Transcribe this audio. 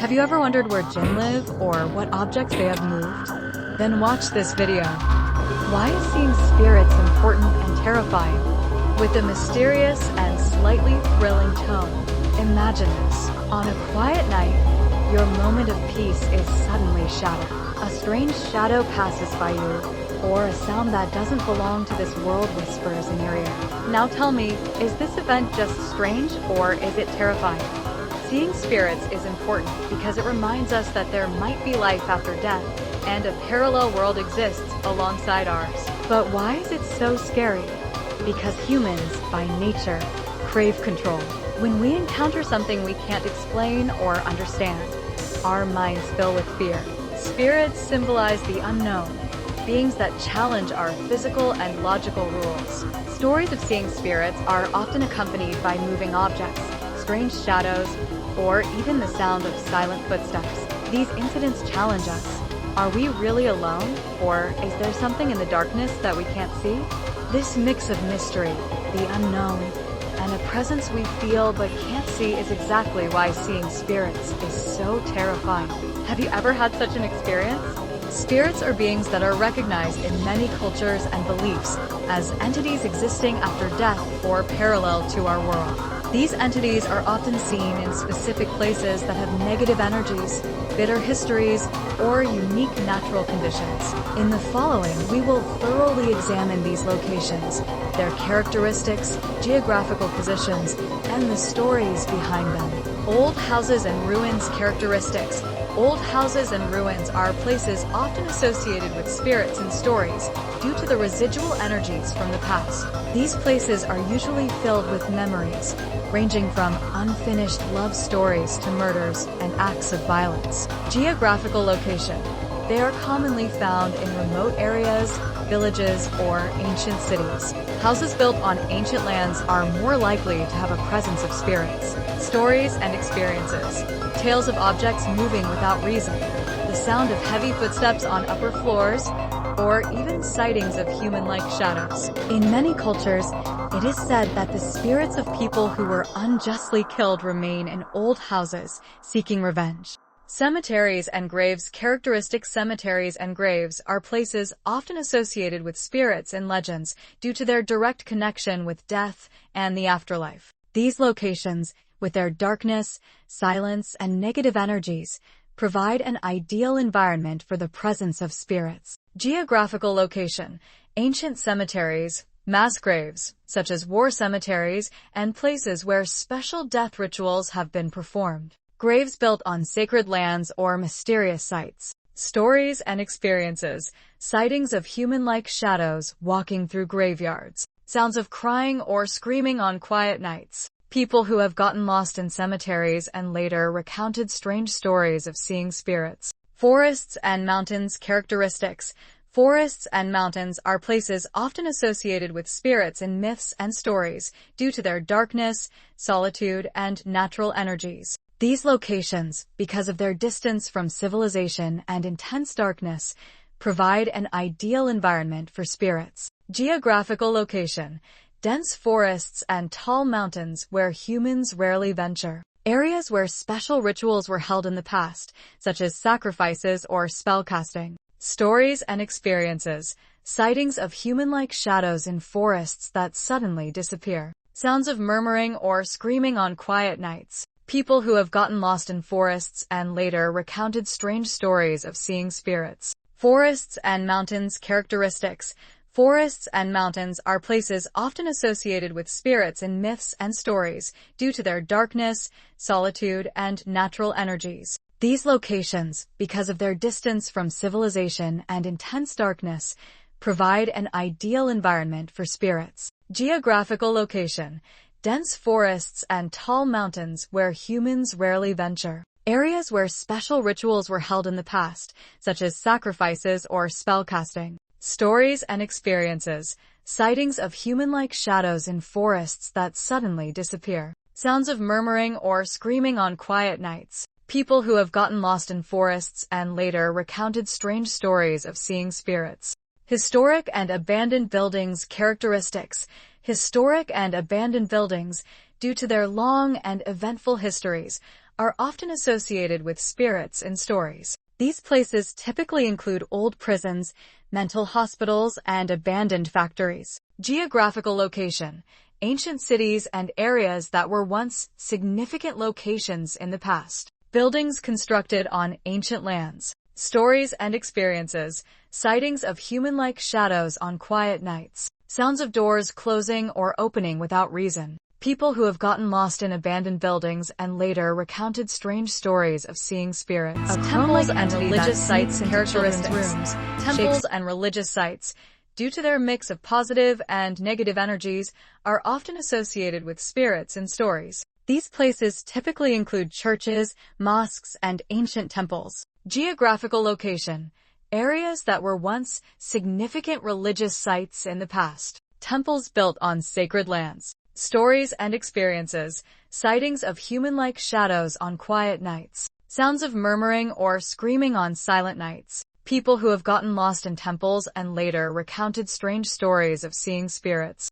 Have you ever wondered where jinn live or what objects they have moved? Then watch this video. Why is seeing spirits important and terrifying? With a mysterious and slightly thrilling tone. Imagine this. On a quiet night, your moment of peace is suddenly shattered. A strange shadow passes by you, or a sound that doesn't belong to this world whispers in your ear. Now tell me, is this event just strange or is it terrifying? Seeing spirits is important because it reminds us that there might be life after death, and a parallel world exists alongside ours. But why is it so scary? Because humans, by nature, crave control. When we encounter something we can't explain or understand, our minds fill with fear. Spirits symbolize the unknown, beings that challenge our physical and logical rules. Stories of seeing spirits are often accompanied by moving objects, strange shadows, or even the sound of silent footsteps. These incidents challenge us. Are we really alone, or is there something in the darkness that we can't see? This mix of mystery, the unknown, and a presence we feel but can't see is exactly why seeing spirits is so terrifying. Have you ever had such an experience? Spirits are beings that are recognized in many cultures and beliefs as entities existing after death or parallel to our world. These entities are often seen in specific places that have negative energies, bitter histories, or unique natural conditions. In the following, we will thoroughly examine these locations, their characteristics, geographical positions, and the stories behind them. Old houses and ruins characteristics. Old houses and ruins are places often associated with spirits and stories due to the residual energies from the past. These places are usually filled with memories, ranging from unfinished love stories to murders and acts of violence. Geographical location. They are commonly found in remote areas, villages, or ancient cities. Houses built on ancient lands are more likely to have a presence of spirits. Stories and experiences. Tales of objects moving without reason, the sound of heavy footsteps on upper floors, or even sightings of human-like shadows. In many cultures, it is said that the spirits of people who were unjustly killed remain in old houses, seeking revenge. Cemeteries and graves. Characteristic cemeteries and graves are places often associated with spirits and legends due to their direct connection with death and the afterlife. These locations, with their darkness, silence, and negative energies, provide an ideal environment for the presence of spirits. Geographical location. Ancient cemeteries, mass graves, such as war cemeteries, and places where special death rituals have been performed. Graves built on sacred lands or mysterious sites. Stories and experiences. Sightings of human-like shadows walking through graveyards. Sounds of crying or screaming on quiet nights. People who have gotten lost in cemeteries and later recounted strange stories of seeing spirits. Forests and mountains. Characteristics. Forests and mountains are places often associated with spirits in myths and stories due to their darkness, solitude, and natural energies. These locations, because of their distance from civilization and intense darkness, provide an ideal environment for spirits. Geographical location. Dense forests and tall mountains where humans rarely venture. Areas where special rituals were held in the past, such as sacrifices or spellcasting. Stories and experiences. Sightings of human-like shadows in forests that suddenly disappear. Sounds of murmuring or screaming on quiet nights. People who have gotten lost in forests and later recounted strange stories of seeing spirits. Forests and mountains. Characteristics. Forests and mountains are places often associated with spirits in myths and stories due to their darkness, solitude, and natural energies. These locations, because of their distance from civilization and intense darkness, provide an ideal environment for spirits. Geographical location. Dense forests and tall mountains where humans rarely venture. Areas where special rituals were held in the past, such as sacrifices or spellcasting. Stories and experiences. Sightings of human-like shadows in forests that suddenly disappear. Sounds of murmuring or screaming on quiet nights. People who have gotten lost in forests and later recounted strange stories of seeing spirits. Historic and abandoned buildings. Characteristics. Historic and abandoned buildings due to their long and eventful histories, are often associated with spirits and stories. These places typically include old prisons, mental hospitals, and abandoned factories. Geographical location: ancient cities and areas that were once significant locations in the past. Buildings constructed on ancient lands. Stories and experiences: sightings of human-like shadows on quiet nights. Sounds of doors closing or opening without reason. People who have gotten lost in abandoned buildings and later recounted strange stories of seeing spirits. Temples and religious sites and characteristics. Rooms, temples and religious sites, due to their mix of positive and negative energies, are often associated with spirits and stories. These places typically include churches, mosques, and ancient temples. Geographical location: areas that were once significant religious sites in the past. Temples built on sacred lands. Stories and experiences: sightings of human-like shadows on quiet nights. Sounds of murmuring or screaming on silent nights. People who have gotten lost in temples and later recounted strange stories of seeing spirits.